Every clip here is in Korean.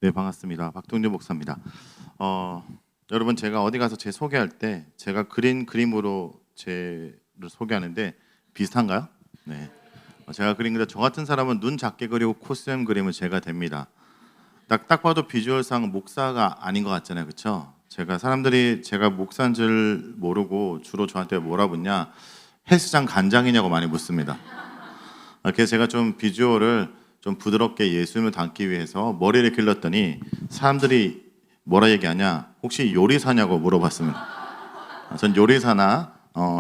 네, 반갑습니다. 박동준 목사입니다. 어, 여러분, 제가 어디 가서 제 소개할 때 제가 그린 그림으로 제를 소개하는데 비슷한가요? 네. 제가 그린 그림 저 같은 사람은 눈 작게 그리고 코스염 그림은 제가 됩니다. 딱 봐도 비주얼상 목사가 아닌 것 같잖아요, 그렇죠? 사람들이 제가 목사인 줄 모르고 주로 저한테 뭐라 묻냐, 헬스장 간장이냐고 많이 묻습니다. 그래서 제가 좀 비주얼을 좀 부드럽게 예수님을 담기 위해서 머리를 길렀더니 사람들이 뭐라 얘기하냐, 혹시 요리사냐고 물어봤습니다. 전 요리사나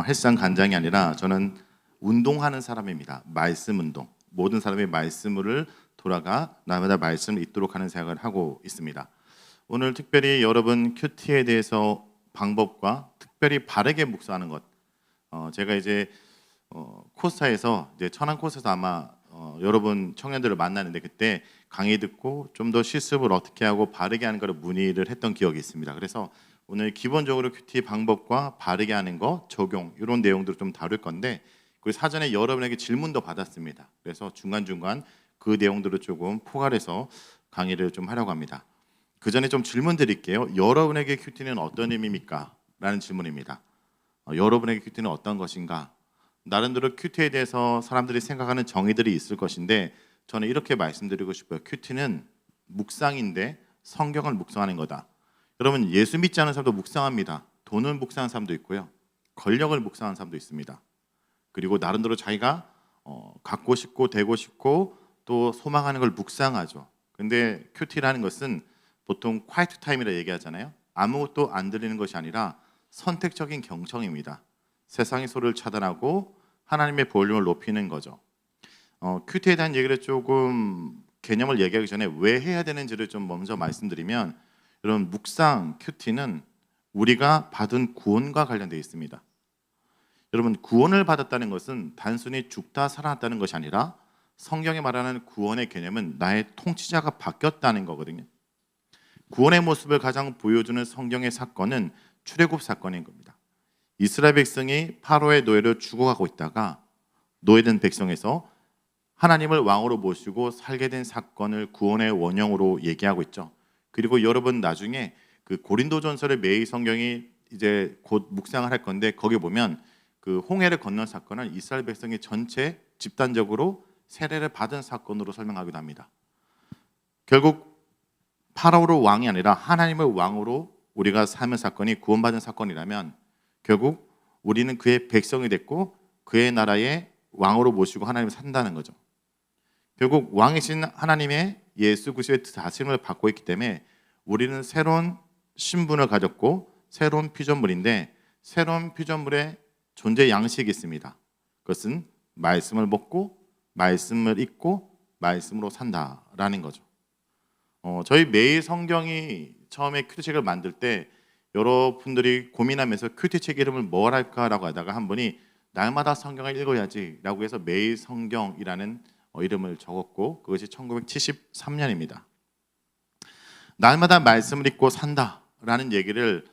헬스장 간장이 아니라 저는 운동하는 사람입니다. 말씀 운동. 모든 사람이 말씀을 돌아가 날마다 말씀을 읽도록 하는 생각을 하고 있습니다. 오늘 특별히 여러분 큐티에 대해서 방법과 특별히 바르게 묵상하는 것. 제가 이제 코스타에서 이제 천안 코스에서 아마 여러분 청년들을 만나는데 그때 강의 듣고 좀 더 실습을 어떻게 하고 바르게 하는 거를 문의를 했던 기억이 있습니다. 그래서 오늘 기본적으로 큐티 방법과 바르게 하는 거 적용 이런 내용들을 좀 다룰 건데 그 사전에 여러분에게 질문도 받았습니다. 그래서 중간중간 그 내용들을 조금 포괄해서 강의를 좀 하려고 합니다. 그 전에 좀 질문 드릴게요. 여러분에게 큐티는 어떤 의미입니까? 라는 질문입니다. 여러분에게 큐티는 어떤 것인가? 나름대로 큐티에 대해서 사람들이 생각하는 정의들이 있을 것인데 저는 이렇게 말씀드리고 싶어요. 큐티는 묵상인데 성경을 묵상하는 거다. 여러분, 예수 믿지 않는 사람도 묵상합니다. 돈을 묵상하는 사람도 있고요. 권력을 묵상하는 사람도 있습니다. 그리고 나름대로 자기가 갖고 싶고 되고 싶고 또 소망하는 걸 묵상하죠. 근데 큐티라는 것은 보통 콰이트 타임이라 얘기하잖아요. 아무것도 안 들리는 것이 아니라 선택적인 경청입니다. 세상의 소리를 차단하고 하나님의 볼륨을 높이는 거죠. 큐티에 대한 얘기를 조금 개념을 얘기하기 전에 왜 해야 되는지를 좀 먼저 말씀드리면, 여러분, 묵상 큐티는 우리가 받은 구원과 관련되어 있습니다. 여러분, 구원을 받았다는 것은 단순히 죽다 살아났다는 것이 아니라 성경에 말하는 구원의 개념은 나의 통치자가 바뀌었다는 거거든요. 구원의 모습을 가장 보여주는 성경의 사건은 출애굽 사건인 겁니다. 이스라엘 백성이 파로의 노예로 죽어가고 있다가 노예된 백성에서 하나님을 왕으로 모시고 살게 된 사건을 구원의 원형으로 얘기하고 있죠. 그리고 여러분 나중에 그 고린도전서의 매일 성경이 이제 곧 묵상을 할 건데 거기 보면 그 홍해를 건넌 사건은 이스라엘 백성이 전체 집단적으로 세례를 받은 사건으로 설명하기도 합니다. 결국 파라오로 왕이 아니라 하나님을 왕으로 우리가 삶은 사건이 구원받은 사건이라면 결국 우리는 그의 백성이 됐고 그의 나라의 왕으로 모시고 하나님을 산다는 거죠. 결국 왕이신 하나님의 예수 그리스도의 다스림을 받고 있기 때문에 우리는 새로운 신분을 가졌고 새로운 피조물인데 새로운 피조물의 존재 양식이 있습니다. 그것은 말씀을 먹고 말씀을 읽고 말씀으로 산다라는 거죠. 저희 매일 성경이 처음에 큐티책을 만들 때 여러분들이 고민하면서 큐티책 이름을 뭘 할까라고 하다가 한 분이 날마다 성경을 읽어야지라고 해서 매일 성경이라는 이름을 적었고 그것이 1973년입니다. 날마다 말씀을 읽고 산다라는 얘기를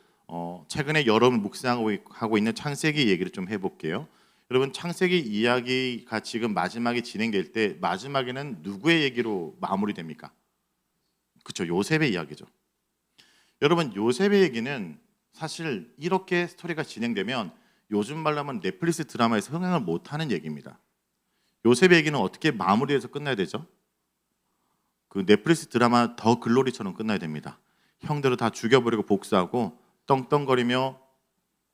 최근에 여러분 묵상하고 있는 창세기 얘기를 좀 해볼게요. 여러분, 창세기 이야기가 지금 마지막에 진행될 때 마지막에는 누구의 얘기로 마무리됩니까? 그렇죠, 요셉의 이야기죠. 여러분, 요셉의 얘기는 사실 이렇게 스토리가 진행되면 요즘 말로 하면 넷플릭스 드라마에서 흥행을 못하는 얘기입니다. 요셉의 얘기는 어떻게 마무리해서 끝나야 되죠? 그 넷플릭스 드라마 더 글로리처럼 끝나야 됩니다. 형들을 다 죽여버리고 복수하고 떵떵거리며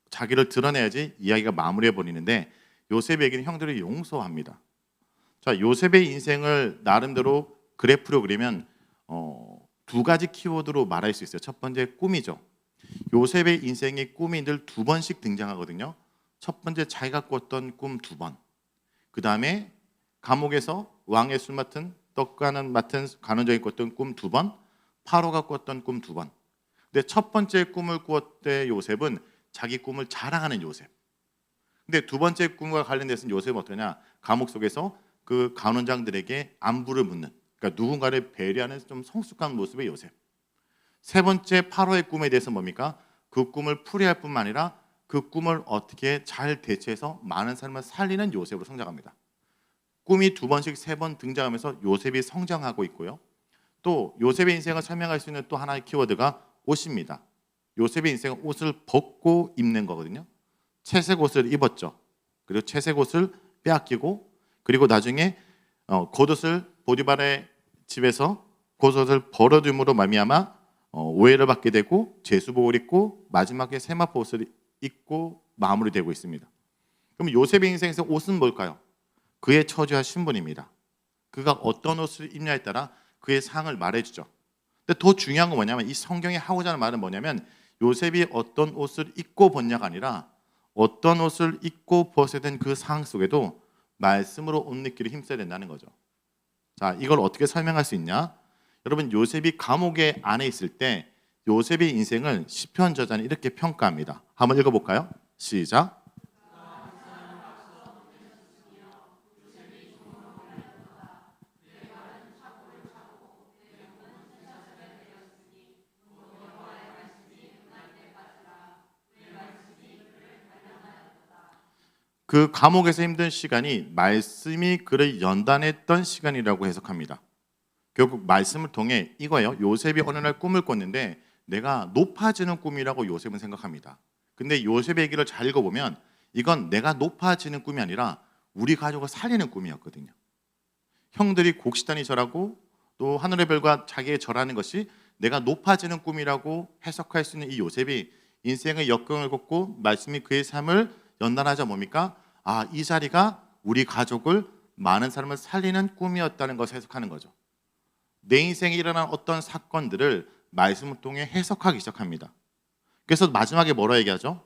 자기를 드러내야지 이야기가 마무리해 버리는데 요셉의 얘기는 형들을 용서합니다. 자, 요셉의 인생을 나름대로 그래프로 그리면 두 가지 키워드로 말할 수 있어요. 첫 번째, 꿈이죠. 요셉의 인생의 꿈이 늘 두 번씩 등장하거든요. 첫 번째, 자기가 꿨던 꿈 두 번. 그 다음에 감옥에서 왕의 술 맡은 떡가는 맡은 간원적이 꿨던 꿈 두 번, 파로가 꿨던 꿈 두 번. 근데 첫 번째 꿈을 꾸었대 요셉은 자기 꿈을 자랑하는 요셉. 근데 두 번째 꿈과 관련돼서는 요셉은 어떠냐? 감옥 속에서 그 간원장들에게 안부를 묻는, 그러니까 누군가를 배려하는 좀 성숙한 모습의 요셉. 세 번째 파로의 꿈에 대해서 뭡니까? 그 꿈을 풀이할 뿐만 아니라 그 꿈을 어떻게 잘 대처해서 많은 사람을 살리는 요셉으로 성장합니다. 꿈이 두 번씩 세 번 등장하면서 요셉이 성장하고 있고요. 또 요셉의 인생을 설명할 수 있는 또 하나의 키워드가 옷입니다. 요셉의 인생은 옷을 벗고 입는 거거든요. 채색 옷을 입었죠. 그리고 채색 옷을 빼앗기고, 그리고 나중에 겉옷을 보디발의 집에서 겉옷을 벌어둠으로 말미암아 오해를 받게 되고 제수복을 입고 마지막에 세마포 옷을 입고 마무리되고 있습니다. 그럼 요셉의 인생에서 옷은 뭘까요? 그의 처지와 신분입니다. 그가 어떤 옷을 입냐에 따라 그의 상을 말해주죠. 근데 더 중요한 건 뭐냐면, 이 성경이 하고자 하는 말은 뭐냐면, 요셉이 어떤 옷을 입고 벗냐가 아니라 어떤 옷을 입고 벗어야 된 그 상황 속에도 말씀으로 옷 입기를 힘써야 된다는 거죠. 자, 이걸 어떻게 설명할 수 있냐? 여러분, 요셉이 감옥에 안에 있을 때 요셉의 인생을 시편 저자는 이렇게 평가합니다. 한번 읽어볼까요? 시작. 그 감옥에서 힘든 시간이 말씀이 그를 연단했던 시간이라고 해석합니다. 결국 말씀을 통해 이거예요. 요셉이 어느 날 꿈을 꿨는데 내가 높아지는 꿈이라고 요셉은 생각합니다. 근데 요셉의 얘기를 잘 읽어보면 이건 내가 높아지는 꿈이 아니라 우리 가족을 살리는 꿈이었거든요. 형들이 곡식단이 절하고 또 하늘의 별과 자기의 절하는 것이 내가 높아지는 꿈이라고 해석할 수 있는 이 요셉이 인생의 역경을 겪고 말씀이 그의 삶을 연단하자 뭡니까? 아, 이 자리가 우리 가족을, 많은 사람을 살리는 꿈이었다는 것을 해석하는 거죠. 내 인생에 일어난 어떤 사건들을 말씀을 통해 해석하기 시작합니다. 그래서 마지막에 뭐라 얘기하죠?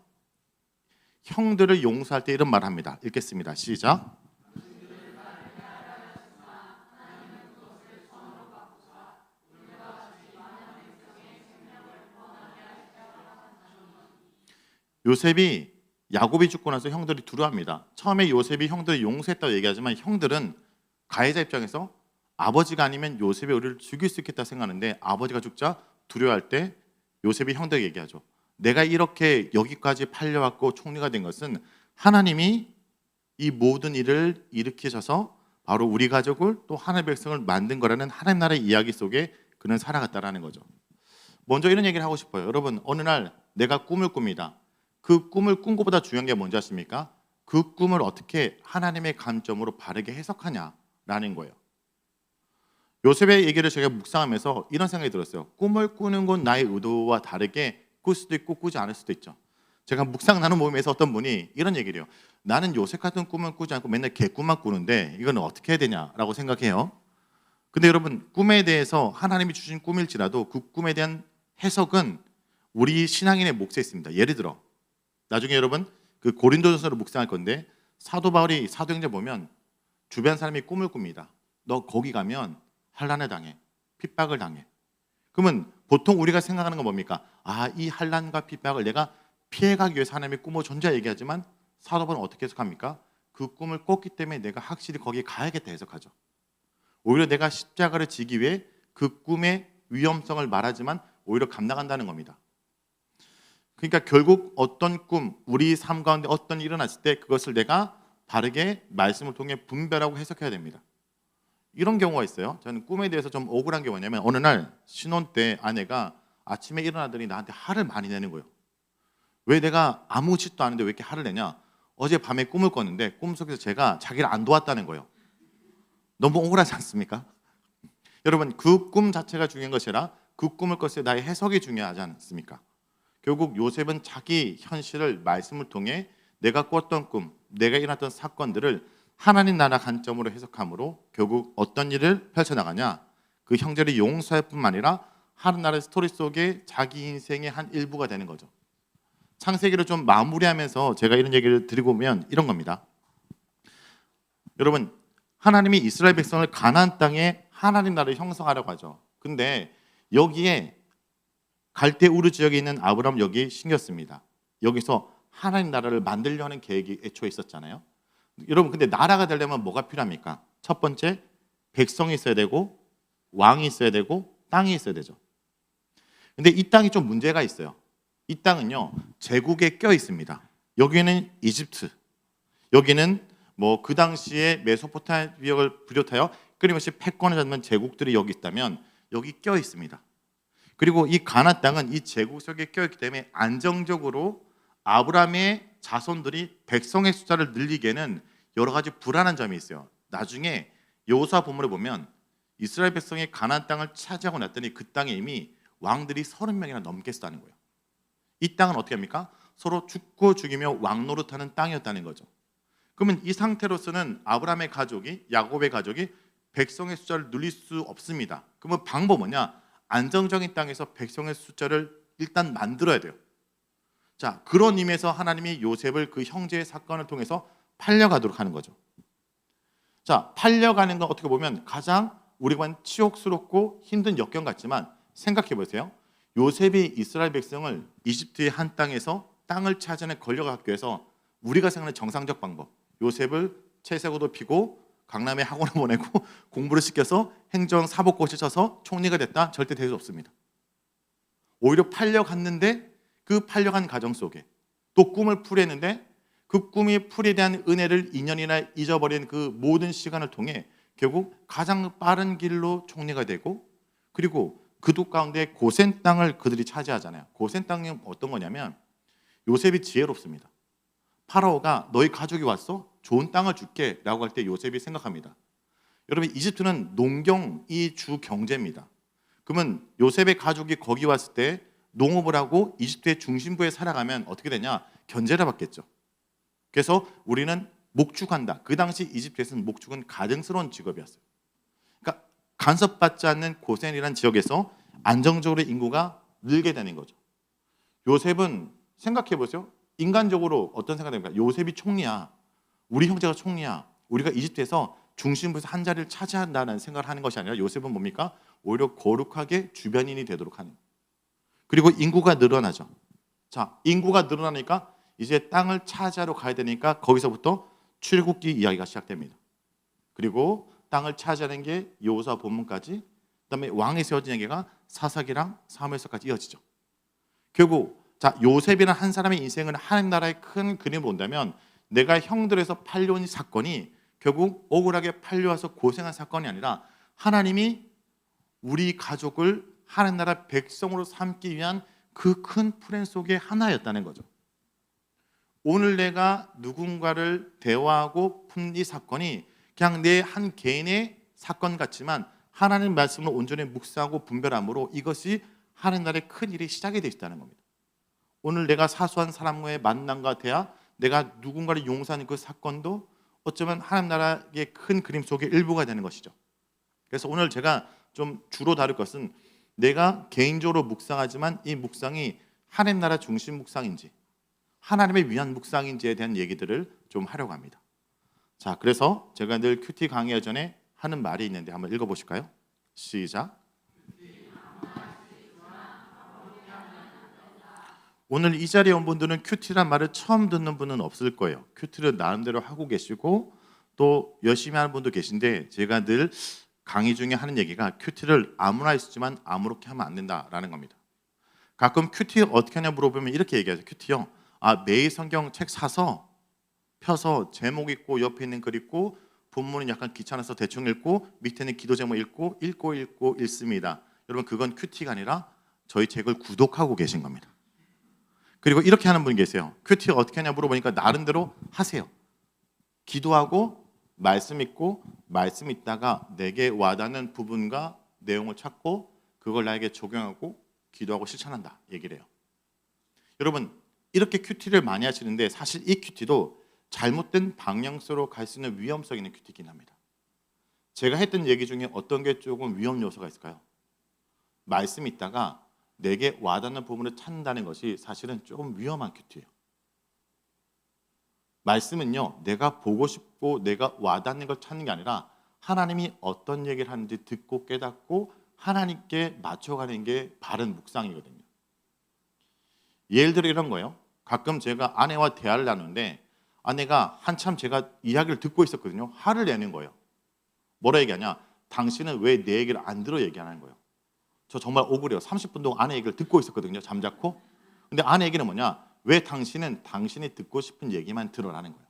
형들을 용서할 때 이런 말을 합니다. 읽겠습니다. 시작. 요셉이 야곱이 죽고 나서 형들이 두려워합니다. 처음에 요셉이 형들을 용서했다고 얘기하지만 형들은 가해자 입장에서 아버지가 아니면 요셉이 우리를 죽일 수 있겠다 생각하는데, 아버지가 죽자 두려워할 때 요셉이 형들에게 얘기하죠. 내가 이렇게 여기까지 팔려왔고 총리가 된 것은 하나님이 이 모든 일을 일으키셔서 바로 우리 가족을 또 하나님의 백성을 만든 거라는 하나님 나라의 이야기 속에 그는 살아갔다라는 거죠. 먼저 이런 얘기를 하고 싶어요. 여러분, 어느 날 내가 꿈을 꿉니다. 그 꿈을 꾼 것보다 중요한 게 뭔지 아십니까? 그 꿈을 어떻게 하나님의 관점으로 바르게 해석하냐라는 거예요. 요셉의 얘기를 제가 묵상하면서 이런 생각이 들었어요. 꿈을 꾸는 건 나의 의도와 다르게 꿀 수도 있고 꾸지 않을 수도 있죠. 제가 묵상 나눈 모임에서 어떤 분이 이런 얘기를 해요. 나는 요셉 같은 꿈을 꾸지 않고 맨날 개꿈만 꾸는데 이거는 어떻게 해야 되냐라고 생각해요. 근데 여러분, 꿈에 대해서 하나님이 주신 꿈일지라도 그 꿈에 대한 해석은 우리 신앙인의 몫에 있습니다. 예를 들어 나중에 여러분 그 고린도전서를 묵상할 건데, 사도 바울이 사도행전 보면 주변 사람이 꿈을 꿉니다. 너 거기 가면 환난을 당해, 핍박을 당해. 그러면 보통 우리가 생각하는 건 뭡니까? 아, 이 환난과 핍박을 내가 피해가기 위해서 하나님의 꿈을 존재 얘기하지만 사도 바울은 어떻게 해석합니까? 그 꿈을 꿨기 때문에 내가 확실히 거기에 가야겠다 해석하죠. 오히려 내가 십자가를 지기 위해 그 꿈의 위험성을 말하지만 오히려 감당한다는 겁니다. 그러니까 결국 어떤 꿈, 우리 삶 가운데 어떤 일이 일어났을 때 그것을 내가 바르게 말씀을 통해 분별하고 해석해야 됩니다. 이런 경우가 있어요. 저는 꿈에 대해서 좀 억울한 게 뭐냐면, 어느 날 신혼 때 아내가 아침에 일어나더니 나한테 화를 많이 내는 거예요. 왜 내가 아무 짓도 안 했는데 왜 이렇게 화를 내냐? 어제 밤에 꿈을 꿨는데 꿈속에서 제가 자기를 안 도왔다는 거예요. 너무 억울하지 않습니까? 여러분, 그 꿈 자체가 중요한 것이 아니라 그 꿈을 꿨을 때 나의 해석이 중요하지 않습니까? 결국 요셉은 자기 현실을 말씀을 통해 내가 꿨던 꿈, 내가 일어났던 사건들을 하나님 나라 관점으로 해석함으로 결국 어떤 일을 펼쳐나가냐? 그 형제를 용서할 뿐만 아니라 하나님 나라의 스토리 속에 자기 인생의 한 일부가 되는 거죠. 창세기를 좀 마무리하면서 제가 이런 얘기를 드리고 오면 이런 겁니다. 여러분, 하나님이 이스라엘 백성을 가나안 땅에 하나님 나라를 형성하라고 하죠. 근데 여기에 갈대 우르 지역에 있는 아브라함 여기 신겼습니다. 여기서 하나님 나라를 만들려는 계획이 애초에 있었잖아요. 여러분, 근데 나라가 되려면 뭐가 필요합니까? 첫 번째, 백성이 있어야 되고 왕이 있어야 되고 땅이 있어야 되죠. 근데 이 땅이 좀 문제가 있어요. 이 땅은요, 제국에 껴 있습니다. 여기는 이집트, 여기는 뭐 그 당시에 메소포타미아를 비롯하여 끊임없이 패권을 잡는 제국들이 여기 있다면, 여기 껴 있습니다. 그리고 이 가나안 땅은 이 제국 속에 껴 있기 때문에 안정적으로 아브라함의 자손들이 백성의 숫자를 늘리기에는 여러 가지 불안한 점이 있어요. 나중에 여호수아 본문을 보면 이스라엘 백성이 가나안 땅을 차지하고 났더니 그 땅에 이미 왕들이 30명이나 넘게 있다는 거예요. 이 땅은 어떻게 합니까? 서로 죽고 죽이며 왕 노릇하는 땅이었다는 거죠. 그러면 이 상태로서는 아브라함의 가족이, 야곱의 가족이 백성의 숫자를 늘릴 수 없습니다. 그러면 방법은 뭐냐? 안정적인 땅에서 백성의 숫자를 일단 만들어야 돼요. 자, 그런 의미에서 하나님이 요셉을 그 형제의 사건을 통해서 팔려가도록 하는 거죠. 자, 팔려가는 건 어떻게 보면 가장 우리가 치욕스럽고 힘든 역경 같지만 생각해 보세요. 요셉이 이스라엘 백성을 이집트의 한 땅에서 땅을 차지하는 권력을 갖기 위해서 우리가 생각하는 정상적 방법, 요셉을 채색옷도 피고 강남에 학원을 보내고 공부를 시켜서 행정 사법고시 쳐서 총리가 됐다, 절대 될 수 없습니다. 오히려 팔려갔는데 그 팔려간 가정 속에 또 꿈을 풀이했는데 그 꿈이 풀이에 대한 은혜를 2년이나 잊어버린 그 모든 시간을 통해 결국 가장 빠른 길로 총리가 되고, 그리고 그도 가운데 고센 땅을 그들이 차지하잖아요. 고센 땅이 어떤 거냐면 요셉이 지혜롭습니다. 파라오가 너희 가족이 왔어? 좋은 땅을 줄게 라고 할 때 요셉이 생각합니다. 여러분, 이집트는 농경이 주 경제입니다. 그러면 요셉의 가족이 거기 왔을 때 농업을 하고 이집트의 중심부에 살아가면 어떻게 되냐? 견제를 받겠죠. 그래서 우리는 목축한다. 그 당시 이집트에서는 목축은 가증스러운 직업이었어요. 그러니까 간섭받지 않는 고센이라는 지역에서 안정적으로 인구가 늘게 되는 거죠. 요셉은 생각해 보세요. 인간적으로 어떤 생각입니까? 요셉이 총리야. 우리 형제가 총리야. 우리가 이집트에서 중심부에서 한 자리를 차지한다는 생각을 하는 것이 아니라 요셉은 뭡니까? 오히려 거룩하게 주변인이 되도록 하는. 그리고 인구가 늘어나죠. 자, 인구가 늘어나니까 이제 땅을 차지하러 가야 되니까 거기서부터 출애굽기 이야기가 시작됩니다. 그리고 땅을 차지하는 게 여호수아 본문까지, 그다음에 왕이 세워진 얘기가 사사기랑 사무엘서까지 이어지죠. 결국 자, 요셉이라는 한 사람의 인생은 하나님 나라의 큰 그림을 본다면 내가 형들에서 팔려온 사건이 결국 억울하게 팔려와서 고생한 사건이 아니라 하나님이 우리 가족을 하나님 나라 백성으로 삼기 위한 그 큰 플랜 속의 하나였다는 거죠. 오늘 내가 누군가를 대화하고 푼 이 사건이 그냥 내 한 개인의 사건 같지만 하나님 말씀을 온전히 묵상하고 분별함으로 이것이 하나님 나라의 큰 일이 시작이 되어 있다는 겁니다. 오늘 내가 사소한 사람과의 만남과 대화, 내가 누군가를 용서하는 그 사건도 어쩌면 하나님 나라의 큰 그림 속의 일부가 되는 것이죠. 그래서 오늘 제가 좀 주로 다룰 것은 내가 개인적으로 묵상하지만 이 묵상이 하나님 나라 중심 묵상인지 하나님의 위한 묵상인지에 대한 얘기들을 좀 하려고 합니다. 자, 그래서 제가 늘 큐티 강의 전에 하는 말이 있는데 한번 읽어보실까요? 시작. 오늘 이 자리에 온 분들은 큐티란 말을 처음 듣는 분은 없을 거예요. 큐티를 나름대로 하고 계시고 또 열심히 하는 분도 계신데, 제가 늘 강의 중에 하는 얘기가 큐티를 아무나 했지만 아무렇게 하면 안 된다라는 겁니다. 가끔 큐티 어떻게 하냐 물어보면 이렇게 얘기하죠. 큐티요, 매일 성경 책 사서 펴서 제목 읽고 옆에 있는 글 읽고 본문은 약간 귀찮아서 대충 읽고 밑에는 기도 제목 읽고 읽습니다. 여러분, 그건 큐티가 아니라 저희 책을 구독하고 계신 겁니다. 그리고 이렇게 하는 분이 계세요. 큐티 어떻게 하냐 물어보니까 나름대로 하세요. 기도하고 말씀 읽고 말씀 읽다가 내게 와닿는 부분과 내용을 찾고 그걸 나에게 적용하고 기도하고 실천한다 얘기를 해요. 여러분, 이렇게 큐티를 많이 하시는데 사실 이 큐티도 잘못된 방향으로 갈 수 있는 위험성 있는 큐티이긴 합니다. 제가 했던 얘기 중에 어떤 게 조금 위험 요소가 있을까요? 말씀 읽다가 내게 와닿는 부분을 찾는다는 것이 사실은 조금 위험한 큐티예요. 말씀은요, 내가 보고 싶고 내가 와닿는 걸 찾는 게 아니라 하나님이 어떤 얘기를 하는지 듣고 깨닫고 하나님께 맞춰가는 게 바른 묵상이거든요. 예를 들어 이런 거예요. 가끔 제가 아내와 대화를 나누는데 아내가 한참 제가 이야기를 듣고 있었거든요. 화를 내는 거예요. 뭐라 얘기하냐? 당신은 왜 내 얘기를 안 들어 얘기하는 거예요. 저 정말 억울해요. 30분 동안 아내 얘기를 듣고 있었거든요. 잠자코. 근데 아내 얘기는 뭐냐? 왜 당신은 당신이 듣고 싶은 얘기만 들으라는 거예요.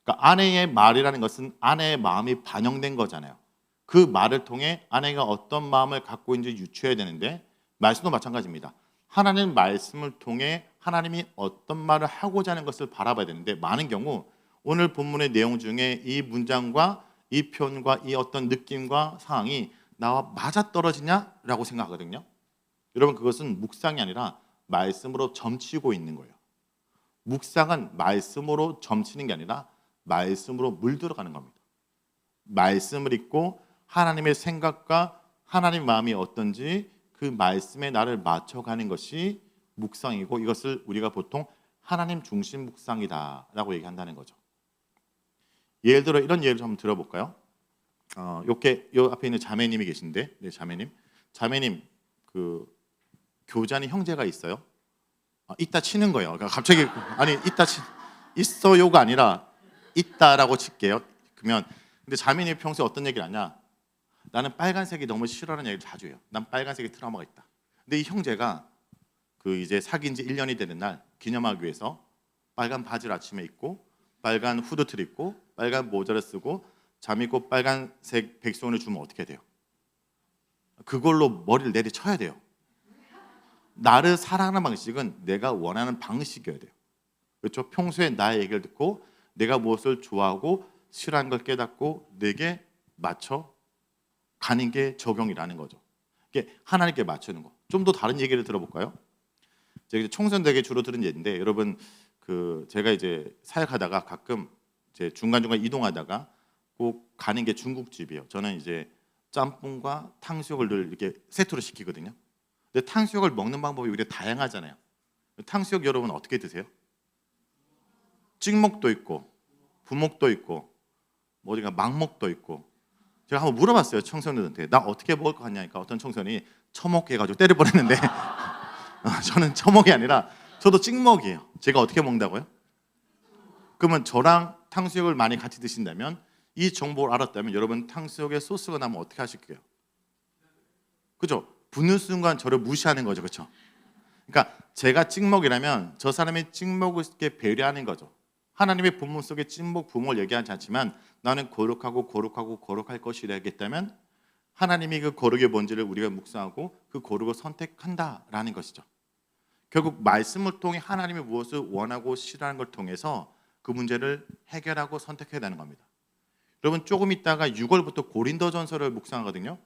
그러니까 아내의 말이라는 것은 아내의 마음이 반영된 거잖아요. 그 말을 통해 아내가 어떤 마음을 갖고 있는지 유추해야 되는데 말씀도 마찬가지입니다. 하나님 말씀을 통해 하나님이 어떤 말을 하고자 하는 것을 바라봐야 되는데 많은 경우 오늘 본문의 내용 중에 이 문장과 이 표현과 이 어떤 느낌과 상황이 나와 맞아떨어지냐라고 생각하거든요. 여러분 그것은 묵상이 아니라 말씀으로 점치고 있는 거예요. 묵상은 말씀으로 점치는 게 아니라 말씀으로 물들어가는 겁니다. 말씀을 읽고 하나님의 생각과 하나님의 마음이 어떤지 그 말씀에 나를 맞춰가는 것이 묵상이고 이것을 우리가 보통 하나님 중심 묵상이다라고 얘기한다는 거죠. 예를 들어 이런 예를 좀 한번 들어볼까요? 요 앞에 있는 자매님이 계신데, 네, 자매님 그 교자는 형제가 있어요. 이따 치는 거예요. 그러니까 갑자기 아니 있어요가 아니라 있다라고 칠게요. 그러면 근데 자매님이 평소에 어떤 얘기를 하냐? 나는 빨간색이 너무 싫어하는 얘기를 자주 해요. 난 빨간색에 트라우마가 있다. 근데 이 형제가 그 이제 사귄 지 1년이 되는 날 기념하기 위해서 빨간 바지를 아침에 입고 빨간 후드티를 입고 빨간 모자를 쓰고 잠 입고 빨간색 백수건을 주면 어떻게 돼요? 그걸로 머리를 내리쳐야 돼요. 나를 사랑하는 방식은 내가 원하는 방식이어야 돼요. 그렇죠? 평소에 나의 얘기를 듣고 내가 무엇을 좋아하고 싫어하는 걸 깨닫고 내게 맞춰 가는 게 적용이라는 거죠. 이게 하나님께 맞추는 거. 좀 더 다른 얘기를 들어볼까요? 제가 청소년들에게 주로 들은 얘기인데 여러분 그 제가 이제 사역하다가 가끔 이제 중간중간 이동하다가 꼭 가는 게 중국집이에요. 저는 이제 짬뽕과 탕수육을 늘 이렇게 세트로 시키거든요. 근데 탕수육을 먹는 방법이 우리가 다양하잖아요. 탕수육 여러분 어떻게 드세요? 찍먹도 있고 부먹도 있고 뭐 어디가 막먹도 있고. 제가 한번 물어봤어요 청소년들한테 나 어떻게 먹을 것 같냐니까 어떤 청소년이 처먹게 해가지고 때릴 뻔했는데 저는 처먹이 아니라 저도 찍먹이에요. 제가 어떻게 먹는다고요? 그러면 저랑 탕수육을 많이 같이 드신다면 이 정보를 알았다면 여러분 탕수육에 소스가 나면 어떻게 하실 거예요? 그죠? 붙는 순간 저를 무시하는 거죠. 그렇죠? 그러니까 제가 찍먹이라면 저 사람이 찍먹을 배려하는 거죠. 하나님의 본문 속에 찍먹, 부먹을 얘기하지 않지만 나는 거룩할 것이라 했다면 하나님이 그 거룩의 본질을 우리가 묵상하고 그 거룩을 선택한다라는 것이죠. 결국 말씀을 통해 하나님이 무엇을 원하고 싫어하는 걸 통해서 그 문제를 해결하고 선택해야 되는 겁니다. 여러분 조금 있다가 6월부터 고린도전서를 묵상하거든요.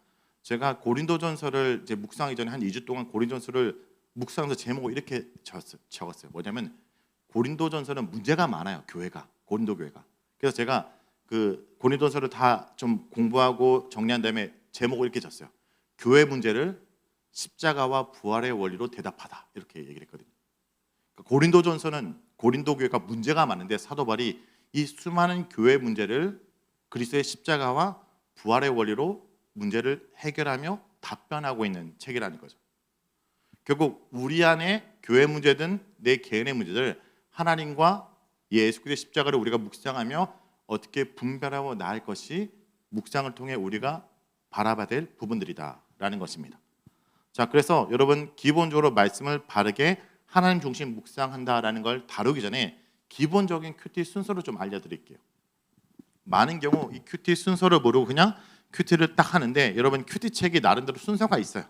제가 고린도전서를 이제 묵상하기 전에 한 2주 동안 고린도전서를 묵상해서 제목을 이렇게 적었어요. 뭐냐면 고린도전서는 문제가 많아요. 고린도 교회가. 그래서 제가 그 고린도전서를 다 좀 공부하고 정리한 다음에 제목을 이렇게 졌어요. 교회 문제를 십자가와 부활의 원리로 대답하다 이렇게 얘기를 했거든요. 그러니까 고린도전서는 고린도 교회가 문제가 많은데 사도 바울이 이 수많은 교회 문제를 그리스도의 십자가와 부활의 원리로 문제를 해결하며 답변하고 있는 책이라는 거죠. 결국 우리 안에 교회 문제든 내 개인의 문제들 하나님과 예수 그리스도의 십자가를 우리가 묵상하며 어떻게 분별하고 나을 것이 묵상을 통해 우리가 바라봐야 될 부분들이다라는 것입니다. 자, 그래서 여러분 기본적으로 말씀을 바르게 하나님 중심 묵상한다라는 걸 다루기 전에 기본적인 큐티 순서를 좀 알려드릴게요. 많은 경우 이 큐티 순서를 모르고 그냥 큐티를 딱 하는데 여러분 큐티 책이 나름대로 순서가 있어요.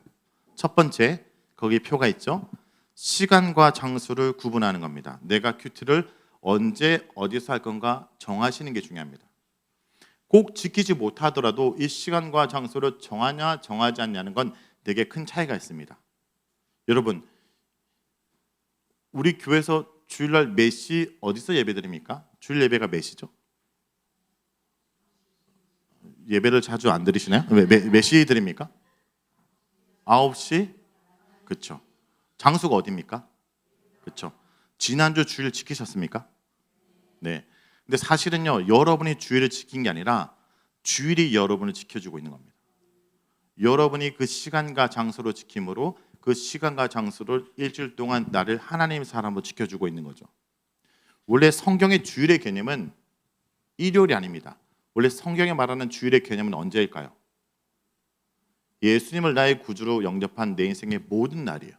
첫 번째 거기 표가 있죠. 시간과 장소를 구분하는 겁니다. 내가 큐티를 언제 어디서 할 건가 정하시는 게 중요합니다. 꼭 지키지 못하더라도 이 시간과 장소를 정하냐 정하지 않냐는 건 되게 큰 차이가 있습니다. 여러분 우리 교회에서 주일날 몇 시 어디서 예배드립니까? 주일 예배가 몇 시죠? 예배를 자주 안 드리시나요? 몇 시 드립니까? 9시? 그렇죠. 장소가 어디입니까? 그렇죠. 지난주 주일 지키셨습니까? 네. 근데 사실은요, 여러분이 주일을 지킨 게 아니라 주일이 여러분을 지켜주고 있는 겁니다. 여러분이 그 시간과 장소를 지킴으로 그 시간과 장소를 일주일 동안 나를 하나님의 사람으로 지켜주고 있는 거죠. 원래 성경의 주일의 개념은 일요일이 아닙니다. 원래 성경에 말하는 주일의 개념은 언제일까요? 예수님을 나의 구주로 영접한 내 인생의 모든 날이에요.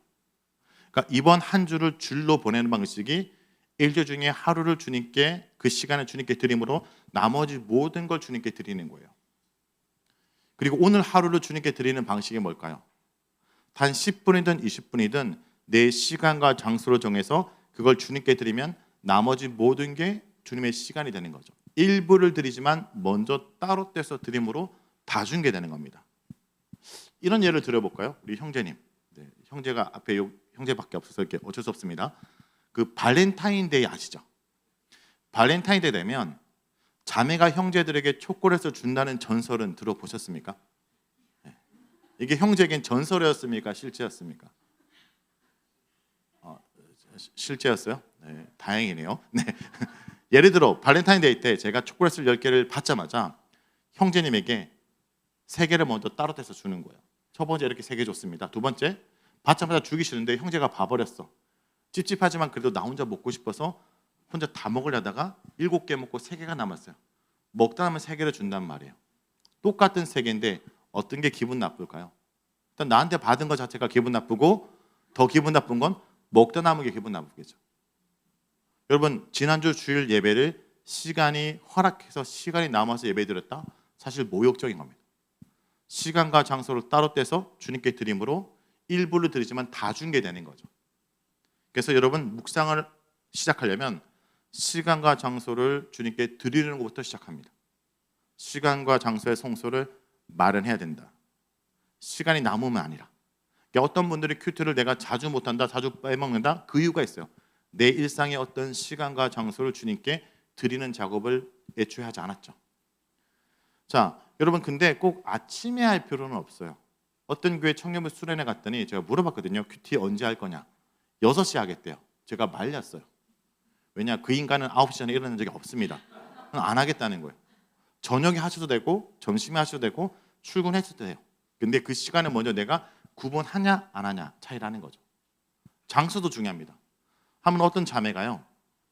그러니까 이번 한 주를 주일로 보내는 방식이 일주 중에 하루를 주님께 그 시간을 주님께 드림으로 나머지 모든 걸 주님께 드리는 거예요. 그리고 오늘 하루를 주님께 드리는 방식이 뭘까요? 단 10분이든 20분이든 내 시간과 장소를 정해서 그걸 주님께 드리면 나머지 모든 게 주님의 시간이 되는 거죠. 일부를 드리지만 먼저 따로 떼서 드림으로 다 준 게 되는 겁니다. 이런 예를 들어볼까요? 우리 형제님. 네, 형제가 앞에 형제밖에 없어서 이렇게 어쩔 수 없습니다. 그 발렌타인데이 아시죠? 발렌타인데이 되면 자매가 형제들에게 초콜릿을 준다는 전설은 들어보셨습니까? 네. 이게 형제에겐 전설이었습니까? 실제였습니까? 실제였어요? 네, 다행이네요. 네. 예를 들어 발렌타인데이 때 제가 초콜릿을 10개를 받자마자 형제님에게 3개를 먼저 따로 떼서 주는 거예요. 첫 번째 이렇게 3개 줬습니다. 두 번째 받자마자 주기 싫은데 형제가 봐버렸어. 찝찝하지만 그래도 나 혼자 먹고 싶어서 혼자 다 먹으려다가 7개 먹고 3개가 남았어요. 먹다 남은 3개를 준단 말이에요. 똑같은 3개인데 어떤 게 기분 나쁠까요? 일단 나한테 받은 것 자체가 기분 나쁘고 더 기분 나쁜 건 먹다 남은 게 기분 나쁘겠죠. 여러분 지난주 주일 예배를 시간이 허락해서 시간이 남아서 예배 드렸다? 사실 모욕적인 겁니다. 시간과 장소를 따로 떼서 주님께 드림으로 일부를 드리지만 다 준 게 되는 거죠. 그래서 여러분 묵상을 시작하려면 시간과 장소를 주님께 드리는 것부터 시작합니다. 시간과 장소의 성소를 마련해야 된다. 시간이 남으면 아니라. 그러니까 어떤 분들이 큐티를 내가 자주 못한다, 자주 빼먹는다, 그 이유가 있어요. 내 일상의 어떤 시간과 장소를 주님께 드리는 작업을 애초에 하지 않았죠. 자, 여러분 근데 꼭 아침에 할 필요는 없어요. 어떤 교회 청년부 수련회 갔더니 제가 물어봤거든요. 큐티 언제 할 거냐? 6시에 하겠대요. 제가 말렸어요. 왜냐? 그 인간은 9시 전에 일어난 적이 없습니다. 안 하겠다는 거예요. 저녁에 하셔도 되고 점심에 하셔도 되고 출근해도 돼요. 근데 그 시간을 먼저 내가 구분하냐 안 하냐 차이라는 거죠. 장소도 중요합니다. 한번 어떤 자매가요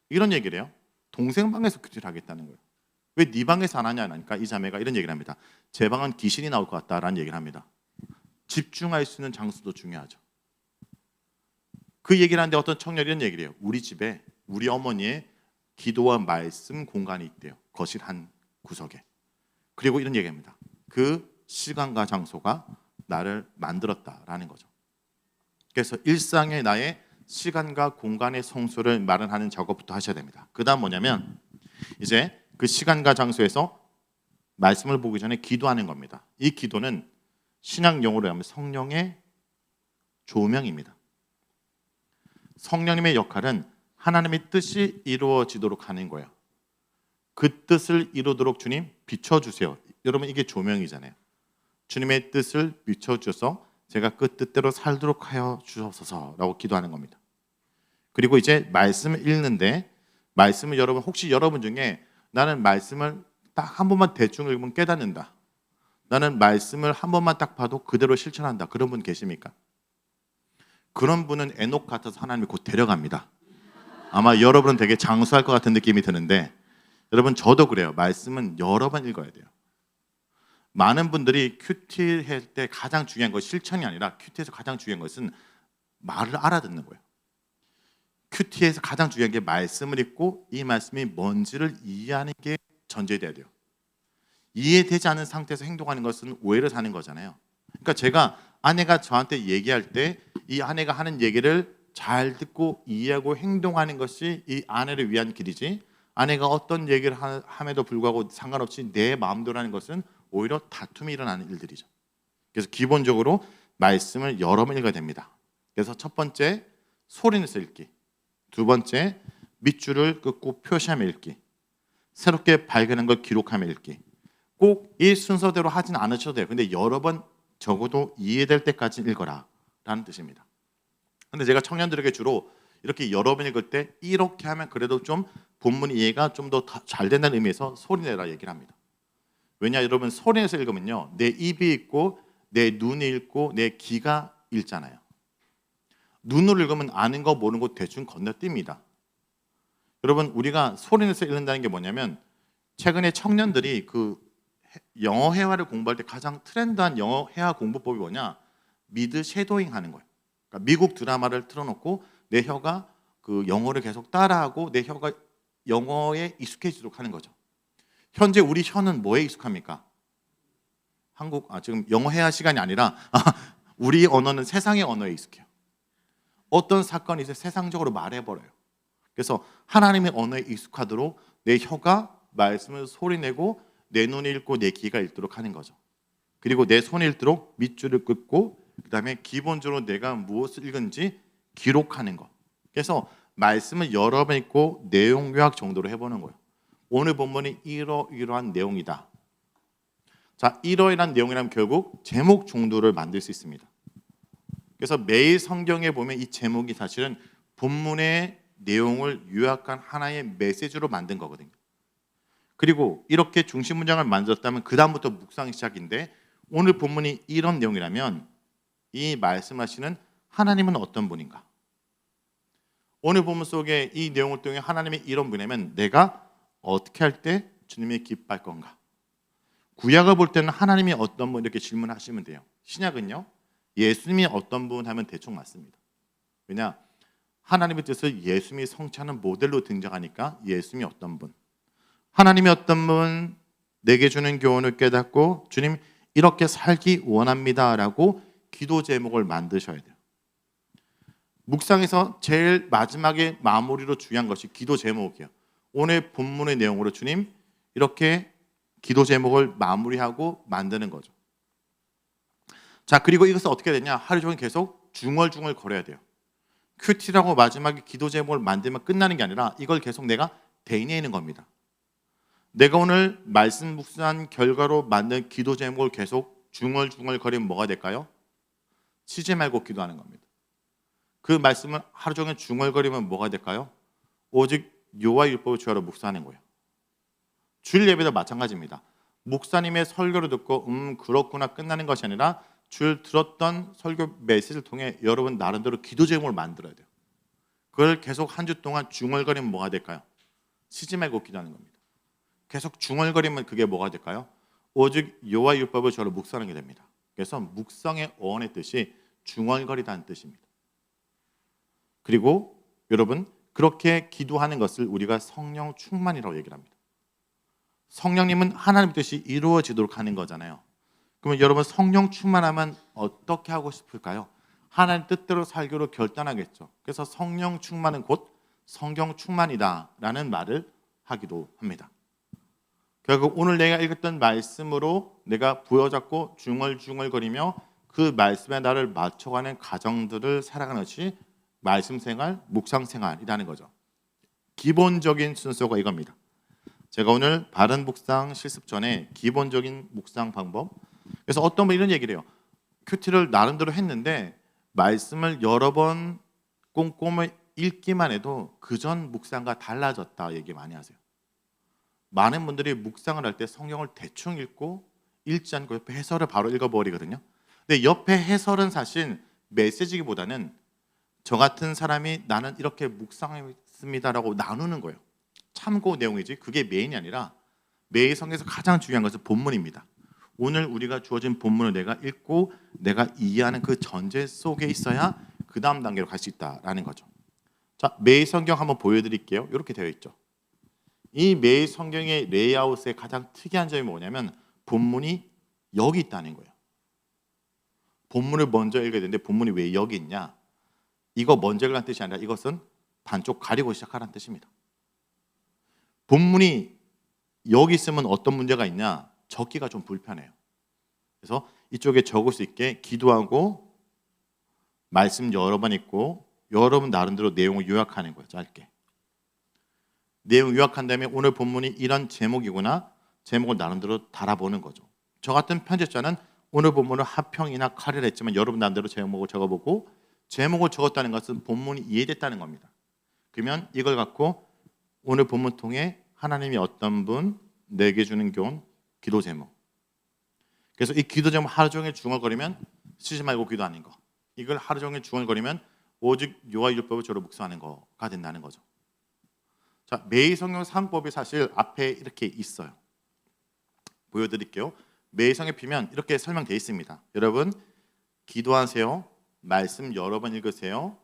이런 얘기를 해요. 동생 방에서 큐티를 하겠다는 거예요. 왜 네 방에서 안 하냐 하니까 이 자매가 이런 얘기를 합니다. 제 방은 귀신이 나올 것 같다라는 얘기를 합니다. 집중할 수 있는 장소도 중요하죠. 그 얘기를 하는데 어떤 청년이 이런 얘기를 해요. 우리 집에 우리 어머니의 기도와 말씀 공간이 있대요. 거실 한 구석에. 그리고 이런 얘기합니다. 그 시간과 장소가 나를 만들었다라는 거죠. 그래서 일상의 나의 시간과 공간의 성소를 마련하는 작업부터 하셔야 됩니다. 그 다음 뭐냐면 이제 그 시간과 장소에서 말씀을 보기 전에 기도하는 겁니다. 이 기도는 신약 용어로 하면 성령의 조명입니다. 성령님의 역할은 하나님의 뜻이 이루어지도록 하는 거예요. 그 뜻을 이루도록 주님 비춰주세요. 여러분 이게 조명이잖아요. 주님의 뜻을 비춰주셔서 제가 그 뜻대로 살도록 하여 주옵소서라고 기도하는 겁니다. 그리고 이제 말씀을 읽는데 말씀을 여러분 혹시 여러분 중에 나는 말씀을 딱 한 번만 대충 읽으면 깨닫는다. 나는 말씀을 한 번만 딱 봐도 그대로 실천한다. 그런 분 계십니까? 그런 분은 에녹 같아서 하나님이 곧 데려갑니다. 아마 여러분은 되게 장수할 것 같은 느낌이 드는데 여러분 저도 그래요. 말씀은 여러 번 읽어야 돼요. 많은 분들이 큐티 할 때 가장 중요한 건 실천이 아니라 큐티에서 가장 중요한 것은 말을 알아듣는 거예요. 큐티에서 가장 중요한 게 말씀을 읽고 이 말씀이 뭔지를 이해하는 게 전제돼야 돼요. 이해되지 않은 상태에서 행동하는 것은 오해를 사는 거잖아요. 그러니까 제가 아내가 저한테 얘기할 때 이 아내가 하는 얘기를 잘 듣고 이해하고 행동하는 것이 이 아내를 위한 길이지 아내가 어떤 얘기를 함에도 불구하고 상관없이 내 마음대로 하는 것은 오히려 다툼이 일어나는 일들이죠. 그래서 기본적으로 말씀을 여러 번 읽어야 됩니다. 그래서 첫 번째 소리내서 읽기, 두 번째 밑줄을 긋고 표시하며 읽기, 새롭게 발견한 걸 기록하며 읽기. 꼭 이 순서대로 하진 않으셔도 돼요. 근데 여러 번 적어도 이해될 때까지 읽어라 라는 뜻입니다. 근데 제가 청년들에게 주로 이렇게 여러 번 읽을 때 이렇게 하면 그래도 좀 본문 이해가 좀 더 잘 된다는 의미에서 소리내라 얘기를 합니다. 왜냐 여러분 소리내서 읽으면요 내 입이 읽고 내 눈이 읽고 내 귀가 읽잖아요. 눈으로 읽으면 아는 거 모르는 거 대충 건너뜁니다. 여러분 우리가 소리내서 읽는다는 게 뭐냐면 최근에 청년들이 그 영어 회화를 공부할 때 가장 트렌드한 영어 회화 공부법이 뭐냐? 미드 섀도잉 하는 거예요. 그러니까 미국 드라마를 틀어놓고 내 혀가 그 영어를 계속 따라하고 내 혀가 영어에 익숙해지도록 하는 거죠. 현재 우리 혀는 뭐에 익숙합니까? 지금 영어 회화 시간이 아니라 우리 언어는 세상의 언어에 익숙해요. 어떤 사건이 이제 세상적으로 말해버려요. 그래서 하나님의 언어에 익숙하도록 내 혀가 말씀을 소리내고 내 눈이 읽고 내 귀가 읽도록 하는 거죠. 그리고 내 손이 읽도록 밑줄을 긋고 그 다음에 기본적으로 내가 무엇을 읽은지 기록하는 것. 그래서 말씀을 여러 번 읽고 내용 요약 정도로 해보는 거예요. 오늘 본문이 이러이러한 내용이다. 자, 이러이러한 내용이라면 결국 제목 정도를 만들 수 있습니다. 그래서 매일 성경에 보면 이 제목이 사실은 본문의 내용을 요약한 하나의 메시지로 만든 거거든요. 그리고 이렇게 중심 문장을 만들었다면 그 다음부터 묵상이 시작인데 오늘 본문이 이런 내용이라면 이 말씀하시는 하나님은 어떤 분인가? 오늘 본문 속에 이 내용을 통해 하나님이 이런 분이면 내가 어떻게 할 때 주님이 기뻐할 건가? 구약을 볼 때는 하나님이 어떤 분 이렇게 질문하시면 돼요. 신약은요, 예수님이 어떤 분 하면 대충 맞습니다. 왜냐? 하나님의 뜻을 예수님이 성취하는 모델로 등장하니까 예수님이 어떤 분, 하나님이 어떤 분, 내게 주는 교훈을 깨닫고 주님 이렇게 살기 원합니다라고 기도 제목을 만드셔야 돼요. 묵상에서 제일 마지막에 마무리로 중요한 것이 기도 제목이에요. 오늘 본문의 내용으로 주님 이렇게 기도 제목을 마무리하고 만드는 거죠. 자, 그리고 이것을 어떻게 되냐? 하루 종일 계속 중얼중얼 거려야 돼요. 큐티라고 마지막에 기도 제목을 만들면 끝나는 게 아니라 이걸 계속 내가 대인해있는 겁니다. 내가 오늘 말씀 묵상한 결과로 만든 기도 제목을 계속 중얼중얼 거리면 뭐가 될까요? 쉬지 말고 기도하는 겁니다. 그 말씀을 하루 종일 중얼거리면 뭐가 될까요? 오직 여호와 율법을 주야로 묵상하는 거예요. 주일 예배도 마찬가지입니다. 목사님의 설교를 듣고 그렇구나 끝나는 것이 아니라 주일 들었던 설교 메시지를 통해 여러분 나름대로 기도 제목을 만들어야 돼요. 그걸 계속 한 주 동안 중얼거리면 뭐가 될까요? 쉬지 말고 기도하는 겁니다. 계속 중얼거리면 그게 뭐가 될까요? 오직 여호와 율법을 주야로 묵상하는 게 됩니다. 그래서 묵상의 어원의 뜻이 중얼거리다는 뜻입니다. 그리고 여러분 그렇게 기도하는 것을 우리가 성령 충만이라고 얘기를 합니다. 성령님은 하나님의 뜻이 이루어지도록 하는 거잖아요. 그러면 여러분 성령 충만하면 어떻게 하고 싶을까요? 하나님 뜻대로 살기로 결단하겠죠. 그래서 성령 충만은 곧 성경 충만이다라는 말을 하기도 합니다. 결국 오늘 내가 읽었던 말씀으로 내가 부여잡고 중얼중얼거리며 그 말씀에 나를 맞춰가는 가정들을 살아가는 것이 말씀 생활, 묵상 생활이라는 거죠. 기본적인 순서가 이겁니다. 제가 오늘 바른 묵상 실습 전에 기본적인 묵상 방법. 그래서 어떤 분이 이런 얘기를 해요. 큐티를 나름대로 했는데 말씀을 여러 번 꼼꼼히 읽기만 해도 그전 묵상과 달라졌다 얘기 많이 하세요. 많은 분들이 묵상을 할 때 성경을 대충 읽고 읽지 않고 옆에 해설을 바로 읽어버리거든요. 근데 옆에 해설은 사실 메시지기보다는 저 같은 사람이 나는 이렇게 묵상했습니다라고 나누는 거예요. 참고 내용이지 그게 메인이 아니라 매일 성경에서 가장 중요한 것은 본문입니다. 오늘 우리가 주어진 본문을 내가 읽고 내가 이해하는 그 전제 속에 있어야 그 다음 단계로 갈 수 있다라는 거죠. 자, 매일 성경 한번 보여드릴게요. 이렇게 되어 있죠. 이 매일 성경의 레이아웃의 가장 특이한 점이 뭐냐면 본문이 여기 있다는 거예요. 본문을 먼저 읽어야 되는데 본문이 왜 여기 있냐? 이거 먼저 읽으라는 뜻이 아니라 이것은 반쪽 가리고 시작하라는 뜻입니다. 본문이 여기 있으면 어떤 문제가 있냐? 적기가 좀 불편해요. 그래서 이쪽에 적을 수 있게 기도하고 말씀 여러 번 읽고 여러분 나름대로 내용을 요약하는 거예요. 짧게. 내용 요약한 다음에 오늘 본문이 이런 제목이구나. 제목을 나름대로 달아보는 거죠. 저 같은 편집자는 오늘 본문을 하평이나 칼을 했지만 여러분 나름대로 제목을 적어보고 제목을 적었다는 것은 본문이 이해됐다는 겁니다. 그러면 이걸 갖고 오늘 본문 통해 하나님이 어떤 분 내게 주는 교훈, 기도 제목. 그래서 이 기도 제목 하루 종일 중얼거리면 쉬지 말고 기도하는 거. 이걸 하루 종일 중얼거리면 오직 여호와 율법을 주로 묵상하는 거가 된다는 거죠. 자, 매일 성경 사용법이 사실 앞에 이렇게 있어요. 보여드릴게요. 매일 성경 피면 이렇게 설명되어 있습니다. 여러분 기도하세요. 말씀 여러 번 읽으세요.